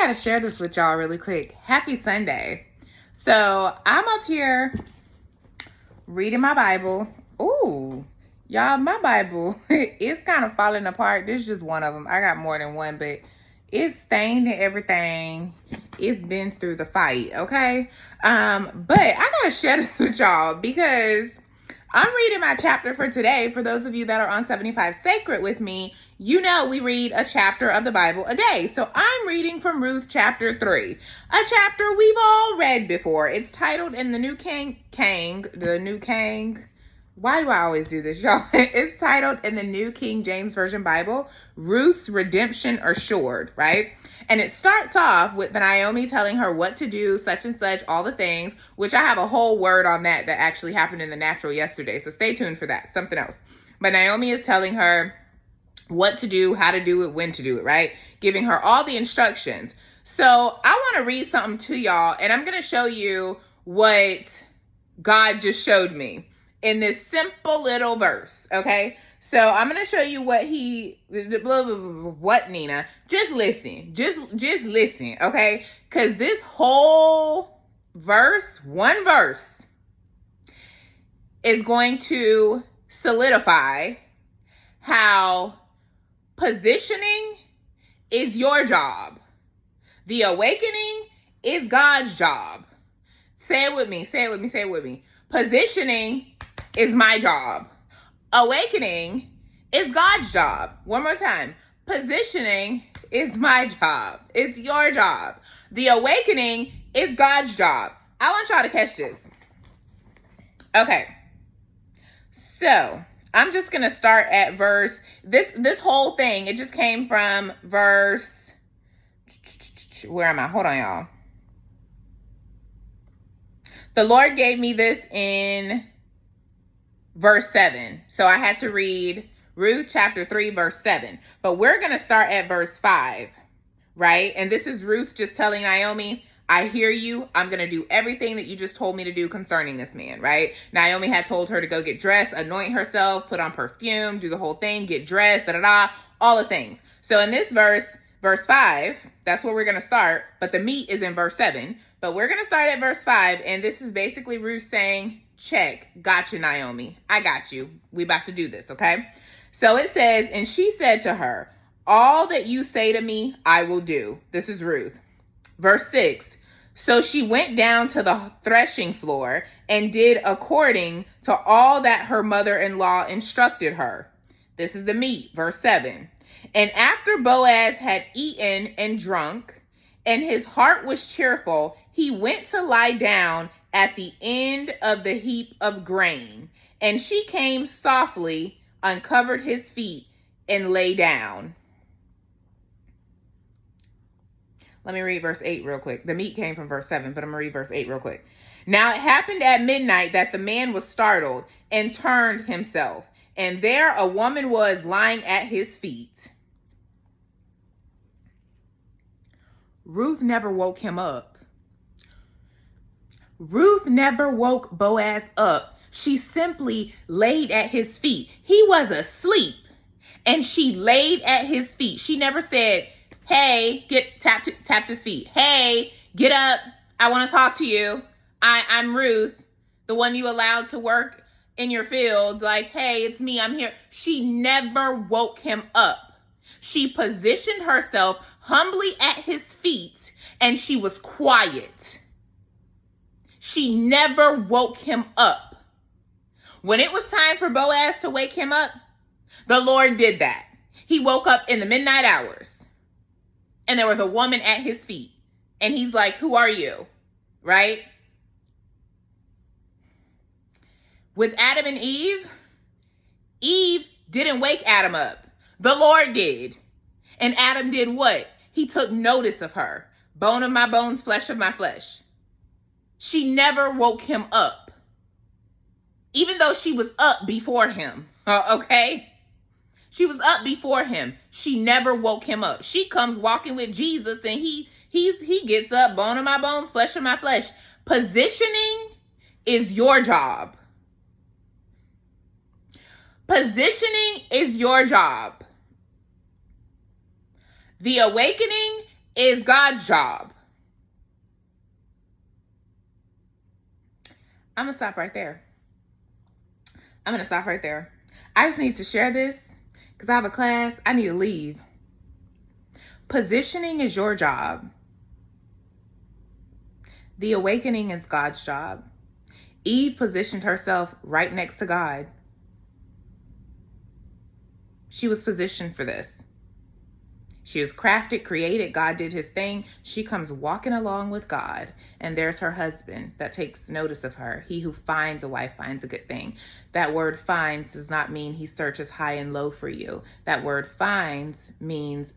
gotta share this with y'all really quick. Happy Sunday. So I'm up here reading my Bible. Ooh, y'all, my Bible is kind of falling apart. This is just one of them. I got more than one, but it's stained and everything. It's been through the fight, okay? But I gotta share this with y'all because I'm reading my chapter for today. For those of you that are on 75 Sacred with me, you know we read a chapter of the Bible a day. So I'm reading from Ruth chapter 3, a chapter we've all read before. It's titled in the New King. Why do I always do this, y'all? It's titled in the New King James Version Bible, Ruth's Redemption Assured, right? And it starts off with Naomi telling her what to do, such and such, all the things, which I have a whole word on that actually happened in the natural yesterday. So stay tuned for that, something else. But Naomi is telling her what to do, how to do it, when to do it, right? Giving her all the instructions. So I want to read something to y'all, and I'm going to show you what God just showed me in this simple little verse, okay? So I'm going to show you what Nina? Just listen. Just listen, okay? Because this whole verse, one verse, is going to solidify how positioning is your job. The awakening is God's job. Say it with me. Say it with me. Say it with me. Positioning is my job. Awakening is God's job. One more time. Positioning is my job. It's your job. The awakening is God's job. I want y'all to catch this. Okay. So I'm just going to start at verse, this whole thing, it just came from verse, where am I? Hold on, y'all. The Lord gave me this in verse 7. So I had to read Ruth chapter 3, verse 7. But we're going to start at verse 5, right? And this is Ruth just telling Naomi, I hear you. I'm going to do everything that you just told me to do concerning this man, right? Naomi had told her to go get dressed, anoint herself, put on perfume, do the whole thing, get dressed, all the things. So in this verse 5, that's where we're going to start, but the meat is in verse 7. But we're going to start at verse 5, and this is basically Ruth saying, check, got you, Naomi. I got you. We about to do this, okay? So it says, and she said to her, all that you say to me, I will do. This is Ruth. Verse 6, so she went down to the threshing floor and did according to all that her mother-in-law instructed her. This is the meat. Verse 7, and after Boaz had eaten and drunk, and his heart was cheerful, he went to lie down at the end of the heap of grain. And she came softly, uncovered his feet, and lay down. Let me read verse 8 real quick. The meat came from verse 7, but I'm going to read verse 8 real quick. Now it happened at midnight that the man was startled and turned himself, and there a woman was lying at his feet. Ruth never woke him up. Ruth never woke Boaz up. She simply laid at his feet. He was asleep, and she laid at his feet. She never said, hey, tap his feet. Hey, get up. I want to talk to you. I'm Ruth, the one you allowed to work in your field. Like, hey, it's me. I'm here. She never woke him up. She positioned herself humbly at his feet, and she was quiet. She never woke him up. When it was time for Boaz to wake him up, the Lord did that. He woke up in the midnight hours, and there was a woman at his feet, and he's like, who are you? Right? With Adam and Eve didn't wake Adam up. The Lord did. And Adam did what? He took notice of her. Bone of my bones, flesh of my flesh. She never woke him up, even though she was up before him, okay? She was up before him. She never woke him up. She comes walking with Jesus, and he gets up, bone of my bones, flesh of my flesh. Positioning is your job. Positioning is your job. The awakening is God's job. I'm going to stop right there. I just need to share this because I have a class. I need to leave. Positioning is your job. The awakening is God's job. Eve positioned herself right next to God. She was positioned for this. She was crafted, created. God did his thing. She comes walking along with God, and there's her husband that takes notice of her. He who finds a wife finds a good thing. That word finds does not mean he searches high and low for you. That word finds means,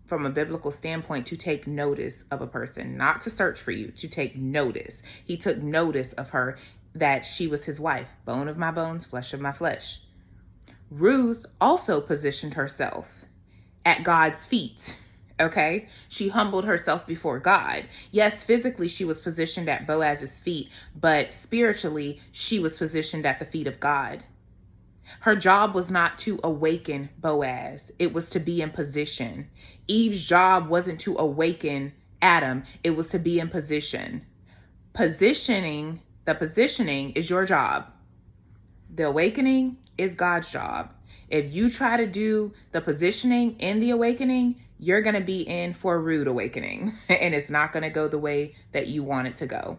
from a biblical standpoint, to take notice of a person, not to search for you, to take notice. He took notice of her, that she was his wife, bone of my bones, flesh of my flesh. Ruth also positioned herself at God's feet. Okay? She humbled herself before God. Yes, physically she was positioned at Boaz's feet, but spiritually she was positioned at the feet of God. Her job was not to awaken Boaz. It was to be in position. Eve's job wasn't to awaken Adam. It was to be in position. The positioning is your job. The awakening is God's job. If you try to do the positioning in the awakening, you're going to be in for a rude awakening, and it's not going to go the way that you want it to go.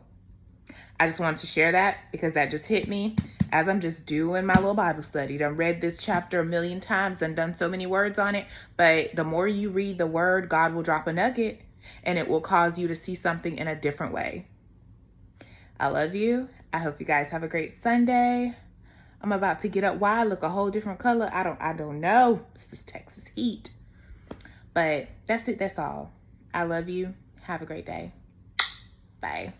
I just wanted to share that because that just hit me as I'm just doing my little Bible study. I've read this chapter a million times and done so many words on it, but the more you read the word, God will drop a nugget and it will cause you to see something in a different way. I love you. I hope you guys have a great Sunday. I'm about to get up. Why I look a whole different color? I don't know. This is Texas heat. But that's it. That's all. I love you. Have a great day. Bye.